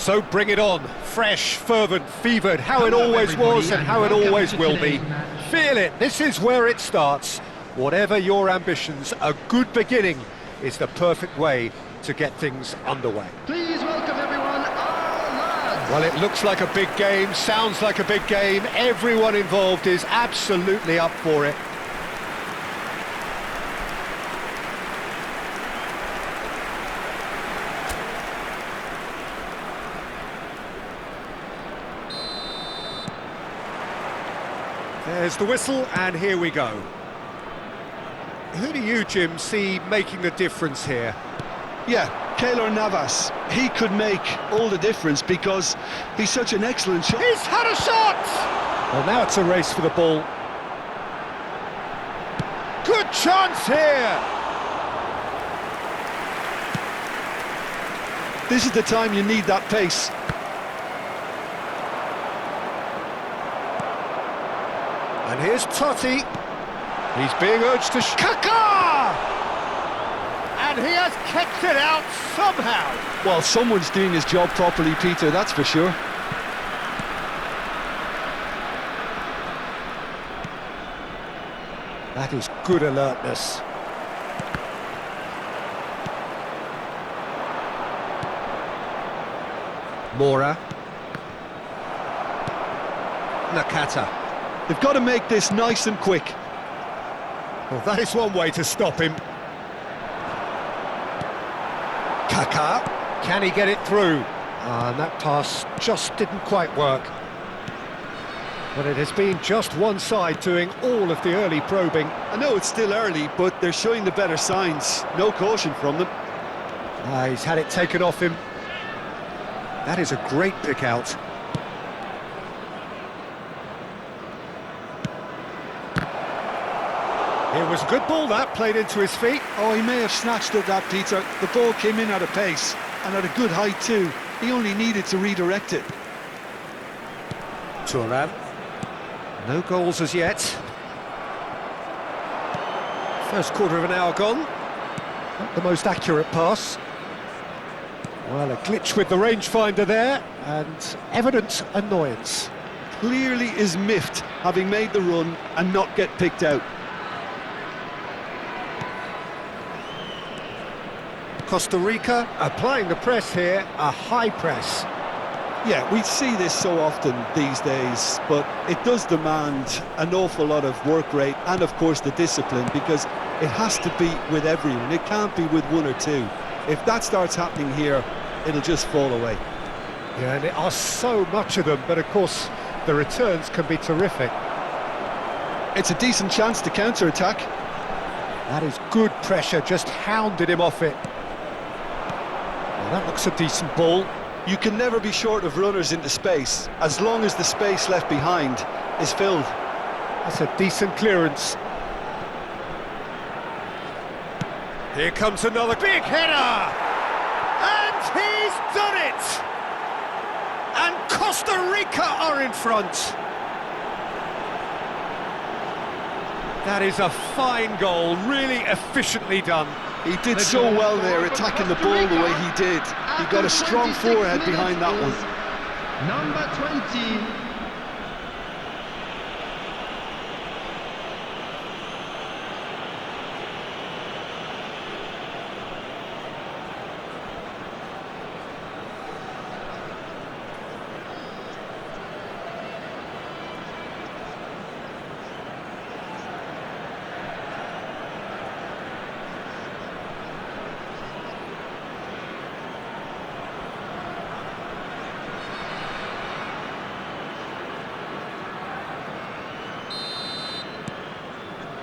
So bring it on, fresh, fervent, fevered, how it always was and how it always will be. Feel it, this is where it starts. Whatever your ambitions, a good beginning is the perfect way to get things underway. Please welcome everyone, our lads. Well, it looks like a big game, sounds like a big game. Everyone involved is absolutely up for it. There's the whistle, and here we go. Who do you, Jim, see making the difference here? Yeah, Keylor Navas. He could make all the difference because he's such an excellent shot. He's had a shot! Well, now it's a race for the ball. Good chance here! This is the time you need that pace. And here's Totti. He's being urged to... Kaká! And he has kept it out somehow. Well, someone's doing his job properly, Peter, that's for sure. That is good alertness. Moura. Nakata. They've got to make this nice and quick. Well, that is one way to stop him. Kaká, can he get it through? And that pass just didn't quite work. But it has been just one side doing all of the early probing. I know it's still early, but they're showing the better signs. No caution from them. He's had it taken off him. That is a great pick out. It was a good ball that, played into his feet. Oh, he may have snatched at that, Peter. The ball came in at a pace, and at a good height too. He only needed to redirect it. Thuram. No goals as yet. First quarter of an hour gone. Not the most accurate pass. Well, a glitch with the rangefinder there, and evident annoyance. Clearly is miffed, having made the run and not get picked out. Costa Rica applying the press here, a high press. Yeah, we see this so often these days, but it does demand an awful lot of work rate and, of course, the discipline, because it has to be with everyone. It can't be with one or two. If that starts happening here, it'll just fall away. Yeah, and there are so much of them, but of course, the returns can be terrific. It's a decent chance to counter-attack. That is good pressure, just hounded him off it. Well, that looks a decent ball. You can never be short of runners into space, as long as the space left behind is filled. That's a decent clearance. Here comes another big header! And he's done it! And Costa Rica are in front. That is a fine goal, really efficiently done. He did so well there, attacking the ball the way he did. He got a strong forehead behind that one. Number 20.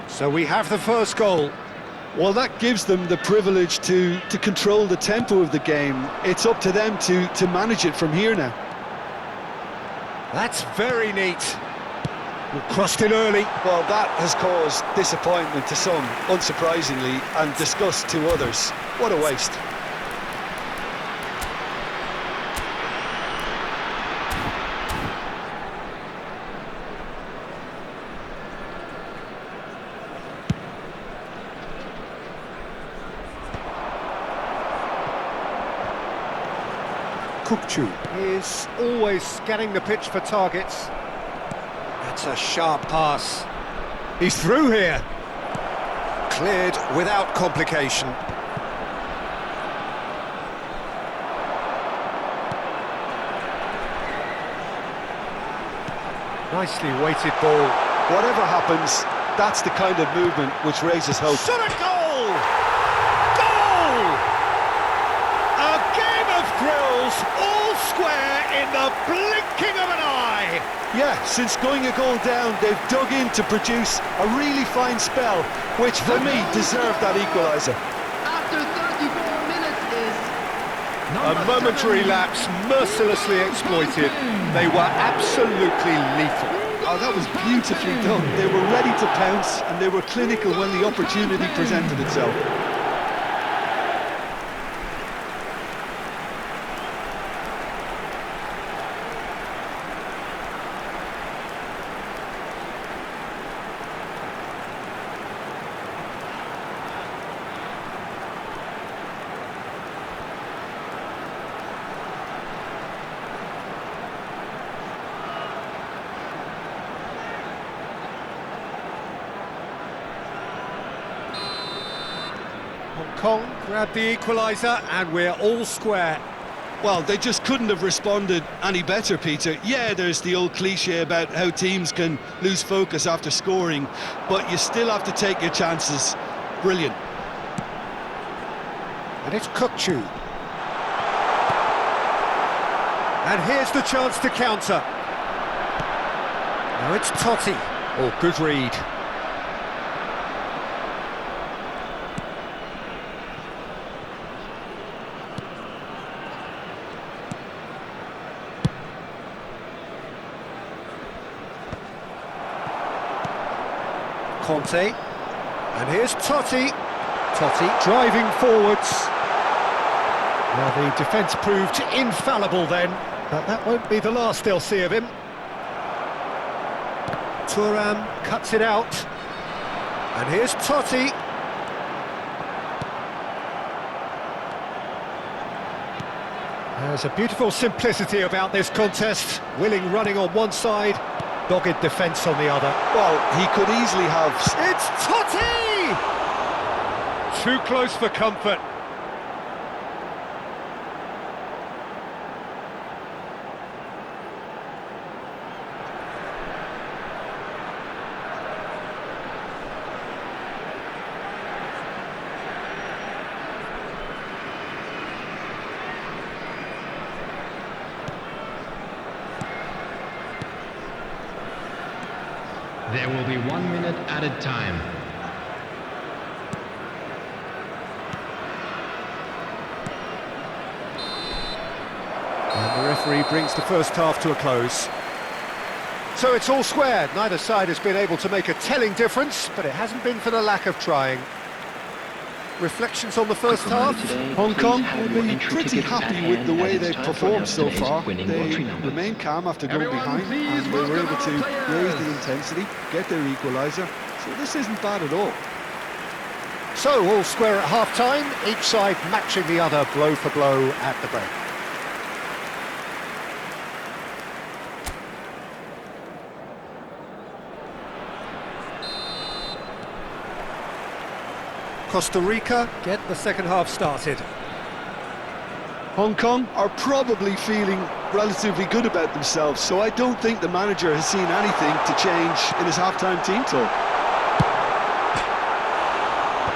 So we have the first goal. Well, that gives them the privilege to control the tempo of the game. It's up to them to manage it from here now. That's very neat. Crossed in early. Well, that has caused disappointment to some, unsurprisingly, and disgust to others. What a waste. Kukçu is always scanning the pitch for targets. That's a sharp pass. He's through here. Cleared without complication. Nicely weighted ball. Whatever happens, that's the kind of movement which raises hope. Shot a goal! Goal! A game of thrills, all square in the blinking of an eye. Yeah, since going a goal down, they've dug in to produce a really fine spell, which for me deserved that equaliser. After 34 minutes is A number momentary 7. lapse, mercilessly exploited. They were absolutely lethal. Oh, that was beautifully done. They were ready to pounce, and they were clinical when the opportunity presented itself. Hong Kong grabbed the equaliser and we're all square. Well, they just couldn't have responded any better, Peter. Yeah, there's the old cliche about how teams can lose focus after scoring, but you still have to take your chances. Brilliant. And it's Kukçu. And here's the chance to counter. Now it's Totti. Oh, good read. Conte, and here's Totti. Totti driving forwards. Well, the defence proved infallible then, but that won't be the last they'll see of him. Thuram cuts it out, and here's Totti. There's a beautiful simplicity about this contest. Willing running on one side, dogged defence on the other. Well, he could easily have... It's Totti! Too close for comfort. There will be 1 minute added time. And the referee brings the first half to a close. So it's all square. Neither side has been able to make a telling difference, but it hasn't been for the lack of trying. Reflections on the first half? Hong Kong will be pretty happy with the way they've performed so far. They remain calm after going behind, and they were able to raise the intensity, get their equaliser, so this isn't bad at all. So all square at half-time, each side matching the other blow for blow at the break. Costa Rica get the second half started. Hong Kong are probably feeling relatively good about themselves, so I don't think the manager has seen anything to change in his half-time team talk.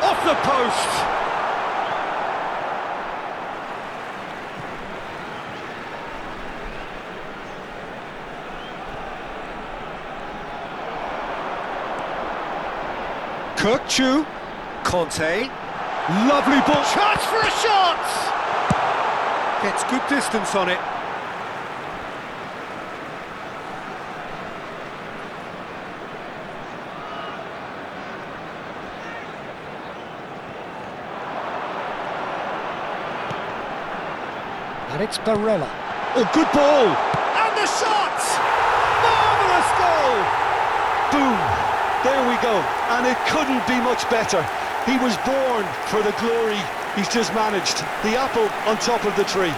Off the post! Kukçu, Conte, lovely ball, chance for a shot! Gets good distance on it. And it's Barella. Oh, good ball! And the shot! Marvellous goal! Boom! There we go, and it couldn't be much better. He was born for the glory he's just managed. The apple on top of the tree.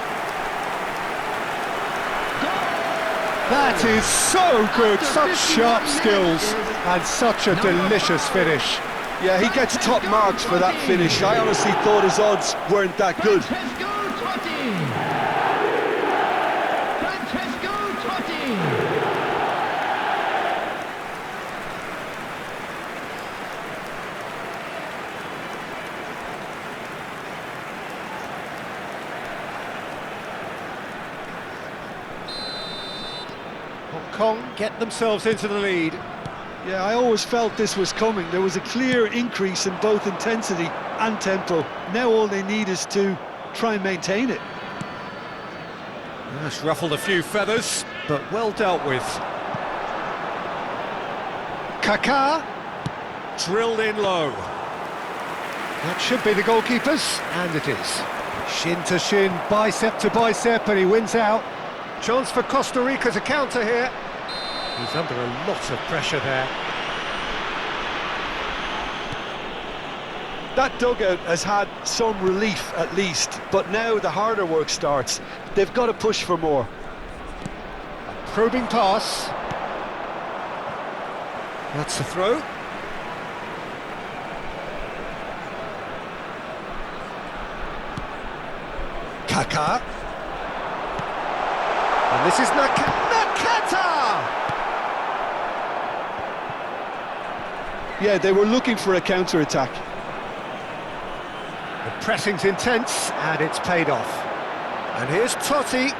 That is so good, such sharp skills and such a delicious finish. Yeah, he gets top marks for that finish. I honestly thought his odds weren't that good. Francesco Totti. Francesco Totti. Hong Kong get themselves into the lead. Yeah, I always felt this was coming. There was a clear increase in both intensity and tempo. Now all they need is to try and maintain it. That's ruffled a few feathers, but well dealt with. Kaká, drilled in low. That should be the goalkeeper's, and it is. Shin to shin, bicep to bicep, and he wins out. Chance for Costa Rica to counter here. He's under a lot of pressure there. That dugout has had some relief at least, but now the harder work starts. They've got to push for more. Probing pass. That's the throw. Kaká. And this is Nakata! Yeah, they were looking for a counter-attack. The pressing's intense, and it's paid off. And here's Totti.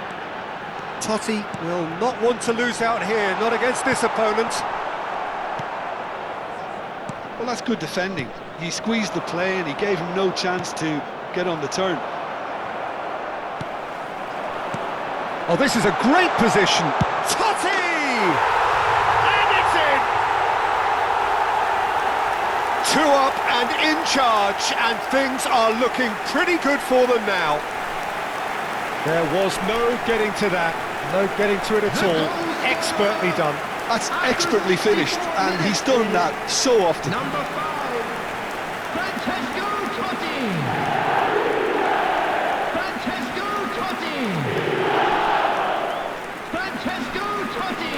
Totti will not want to lose out here, not against this opponent. Well, that's good defending. He squeezed the play and he gave him no chance to get on the turn. Oh, this is a great position. Totti! And it's in! 2 up and in charge, and things are looking pretty good for them now. There was no getting to that, no getting to it at all. Expertly done. That's expertly finished, and he's done that so often. Number 5, Francesco Totti. Francesco Totti. Francesco Totti.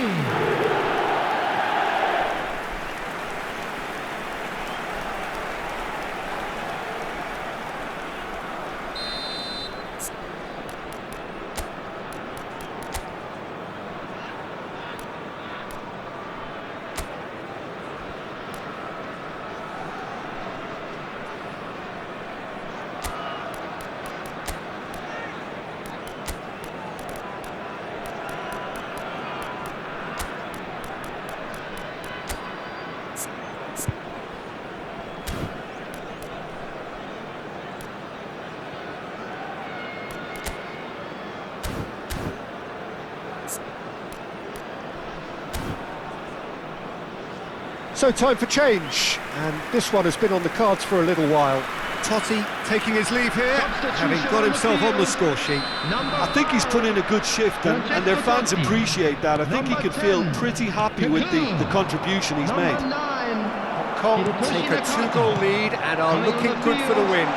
So time for change, and this one has been on the cards for a little while. Totti taking his leave here, having got himself on the score sheet. I think he's put in a good shift, and their fans appreciate that. I think he could feel pretty happy with the contribution he's made. Number 9. Hong Kong take a 2-goal lead and are looking good for the win.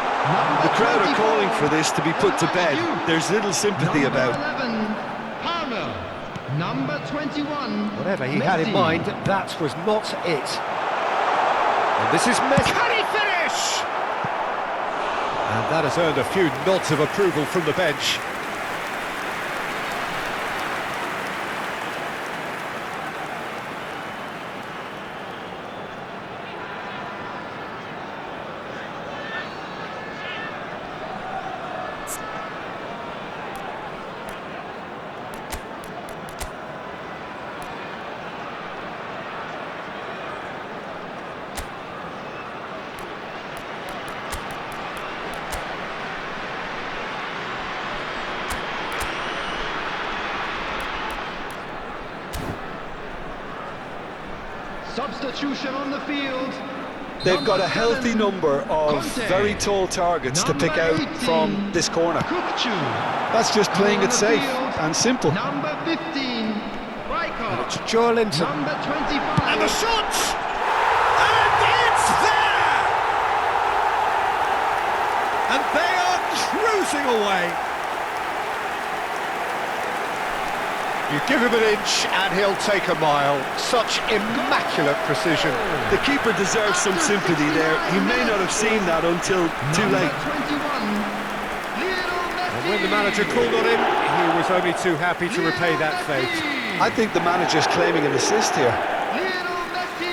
The crowd are calling for this to be put to bed. There's little sympathy about. 11, Palmer. Number 21. Whatever he had in mind, that was not it. And this is Messi. Can he finish? And that has earned a few nods of approval from the bench. Substitution on the field. They've got a healthy number of very tall targets to pick out from this corner. Kukcu. That's just playing it safe and simple. Number 15, Rijkaard. It's Joelinton. Number 25. And the shot! And it's there! And they are cruising away. You give him an inch and he'll take a mile. Such immaculate precision. The keeper deserves some sympathy there. He may not have seen that until too Number late. 21, Lionel Messi. And when the manager called on him, he was only too happy to repay that fate. I think the manager's claiming an assist here. Lionel Messi.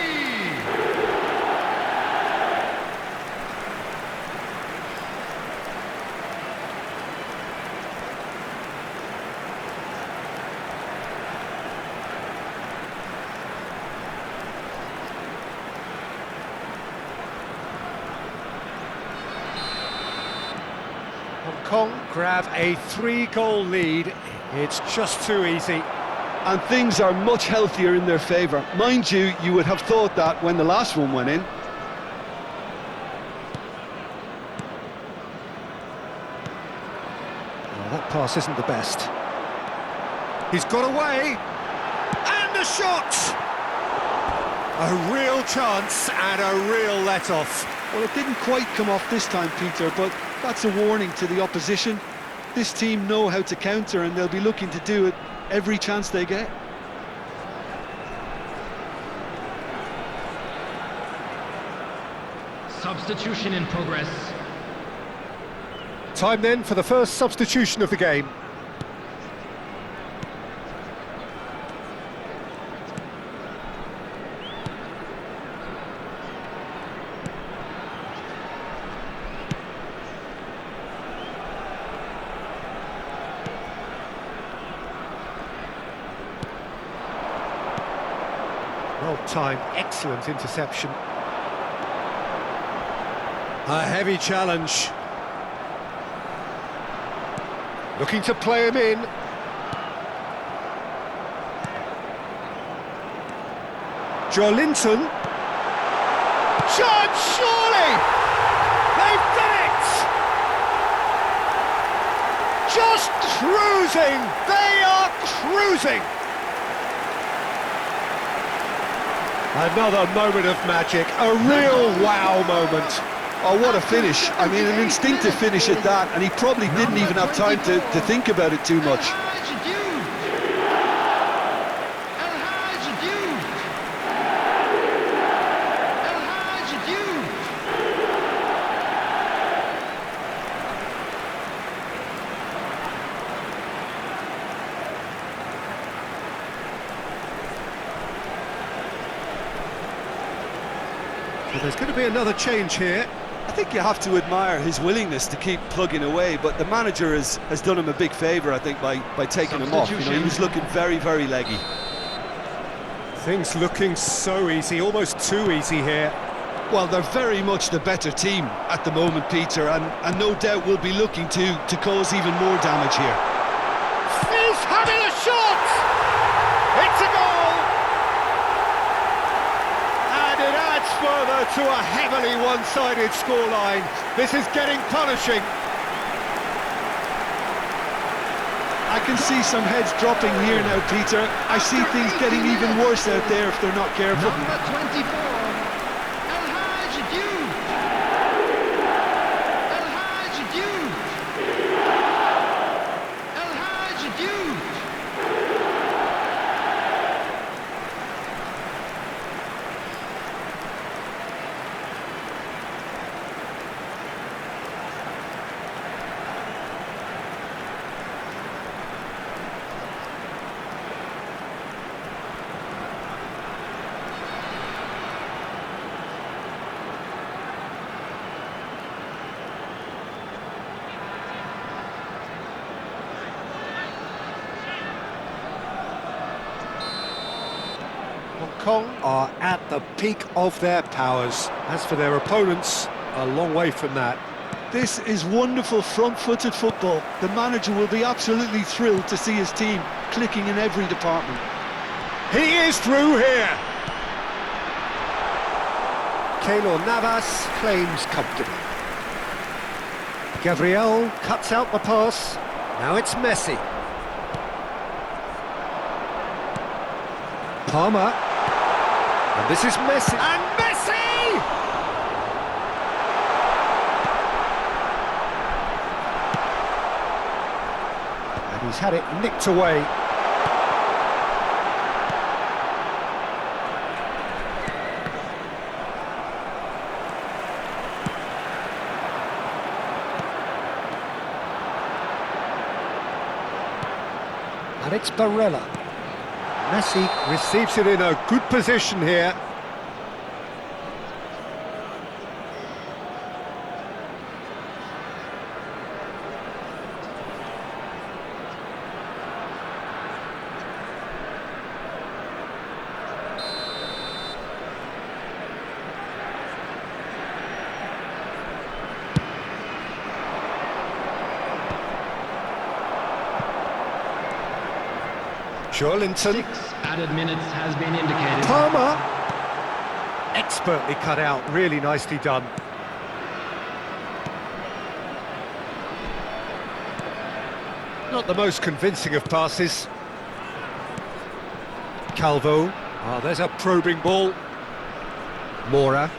Hong Kong grab a 3-goal lead. It's just too easy. And things are much healthier in their favour. Mind you, you would have thought that when the last one went in. Well, that pass isn't the best. He's got away, and a shot! A real chance and a real let-off. Well, it didn't quite come off this time, Peter, but that's a warning to the opposition. This team know how to counter, and they'll be looking to do it every chance they get. Substitution in progress. Time then for the first substitution of the game. Well timed, excellent interception. A heavy challenge. Looking to play him in. Joelinton. Shot, surely! They've done it! Just cruising! They are cruising! Another moment of magic, a real wow moment. Oh, what a finish. I mean, an instinctive finish at that, and he probably didn't even have time to think about it too much. El Hadji Diouf. El Hadji Diouf. So there's going to be another change here. I think you have to admire his willingness to keep plugging away, but the manager has done him a big favour, I think, by taking him off. You know, he was looking very, very leggy. Things looking so easy, almost too easy here. Well, they're very much the better team at the moment, Peter, and no doubt will be looking to cause even more damage here. He's having a shot! It's a goal! And it adds further to a heavily one-sided scoreline. This is getting punishing. I can see some heads dropping here now, Peter. I see things getting even worse out there if they're not careful. Number 24, El Hadji Diouf. El Hadji Diouf. El Hadji Diouf. Hong Kong are at the peak of their powers. As for their opponents, a long way from that. This is wonderful front-footed football. The manager will be absolutely thrilled to see his team clicking in every department. He is through here. Keylor Navas claims comfortably. Gabriel cuts out the pass. Now it's Messi. Palmer. And this is Messi. And Messi! And he's had it nicked away. And it's Barella. Messi receives it in a good position here. Joelinton. 6 added minutes has been indicated. Palmer. Expertly cut out, really nicely done. Not the most convincing of passes. Calvo. Oh, there's a probing ball. Mora.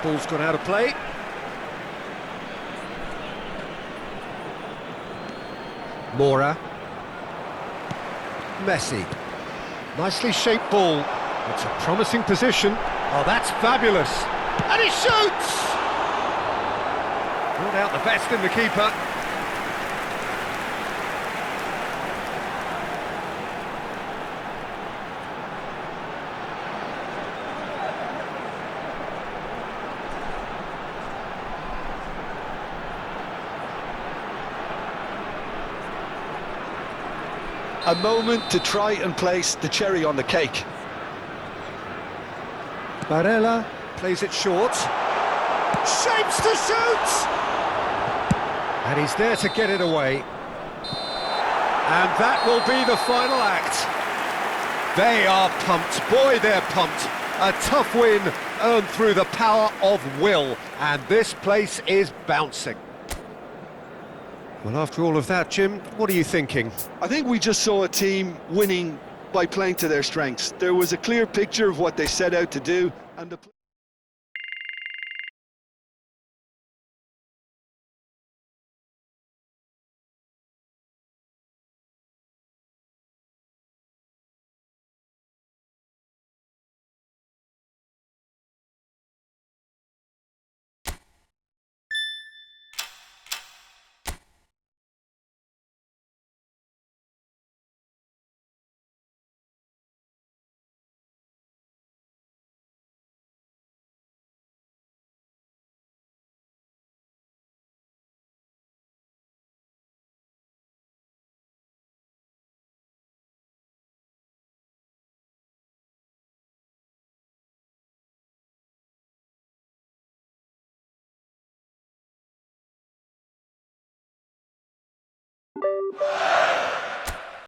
Ball's gone out of play. Mora. Messi. Nicely shaped ball. It's a promising position. Oh, that's fabulous. And he shoots! Brought out the best in the keeper. A moment to try and place the cherry on the cake. Barella plays it short. Shapes to shoot! And he's there to get it away. And that will be the final act. They are pumped. Boy, they're pumped. A tough win earned through the power of will. And this place is bouncing. Well, after all of that, Jim, what are you thinking? I think we just saw a team winning by playing to their strengths. There was a clear picture of what they set out to do, and the